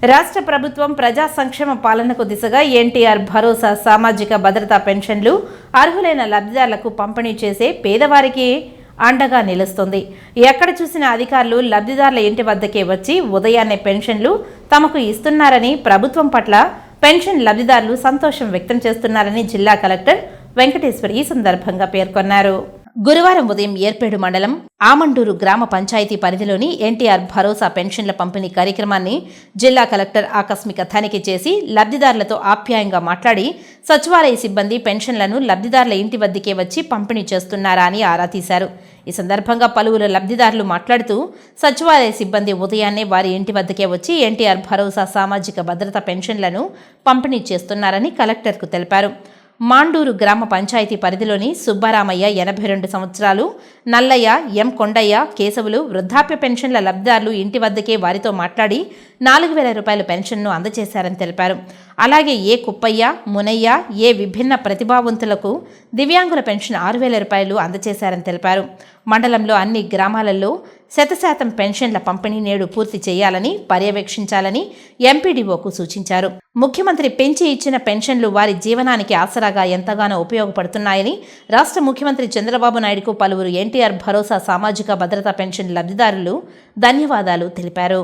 రాష్ట్ర ప్రభుత్వం ప్రజా సంక్షేమ పాలనకు దిశగా ఎన్టీఆర్ భరోసా సామాజిక భద్రతా పెన్షన్లు అర్హులైన లబ్ధిదారులకు పంపిణీ చేసే పేదవారికి అండగా నిలుస్తుంది. ఎక్కడ చూసిన అధికారులు లబ్ధిదారుల ఇంటి వద్దకే వచ్చి ఉదయాన్నే పెన్షన్లు తమకు ఇస్తున్నారని, ప్రభుత్వం పట్ల పెన్షన్ లబ్ధిదారులు సంతోషం వ్యక్తం చేస్తున్నారని జిల్లా కలెక్టర్ వెంకటేశ్వర్ ఈ సందర్భంగా పేర్కొన్నారు. గురువారం ఉదయం ఏర్పేడు మండలం ఆమండూరు గ్రామ పంచాయతీ పరిధిలోని ఎన్టీఆర్ భరోసా పెన్షన్ల పంపిణీ కార్యక్రమాన్ని జిల్లా కలెక్టర్ ఆకస్మిక తనిఖీ చేసి లబ్ధిదారులతో ఆప్యాయంగా మాట్లాడి సచివాలయ సిబ్బంది పెన్షన్లను లబ్ధిదారుల ఇంటి వద్దకే వచ్చి పంపిణీ చేస్తున్నారా అని ఆరా తీశారు. ఈ సందర్భంగా పలువురు లబ్ధిదారులు మాట్లాడుతూ సచివాలయ సిబ్బంది ఉదయాన్నే వారి ఇంటి వద్దకే వచ్చి ఎన్టీఆర్ భరోసా సామాజిక భద్రత పెన్షన్లను పంపిణీ చేస్తున్నారని కలెక్టర్కు తెలిపారు. మాండూరు గ్రామ పంచాయతీ పరిధిలోని సుబ్బారామయ్య 82 సంవత్సరాలు, నల్లయ్య, ఎం కొండయ్య, కేశవులు వృద్ధాప్య పెన్షన్ల లబ్ధిదారులు ఇంటి వద్దకే వారితో మాట్లాడి 4,000 రూపాయల పెన్షన్ను అందజేశారని తెలిపారు. అలాగే ఏ కుప్పయ్య, మునయ్య, ఏ విభిన్న ప్రతిభావంతులకు దివ్యాంగుల పెన్షన్ 6,000 రూపాయలు అందజేశారని తెలిపారు. మండలంలో అన్ని గ్రామాలలో 100% పెన్షన్ల పంపిణీ నేడు పూర్తి చేయాలని పర్యవేక్షించాలని ఎంపీడీఓకు సూచించారు. ముఖ్యమంత్రి పెంచి ఇచ్చిన పెన్షన్లు వారి జీవనానికి ఆసరాగా ఎంతగానో ఉపయోగపడుతున్నాయని రాష్ట్ర ముఖ్యమంత్రి చంద్రబాబు నాయుడుకు పలువురు ఎన్టీఆర్ భరోసా సామాజిక భద్రతా పెన్షన్ లబ్ధిదారులు ధన్యవాదాలు తెలిపారు.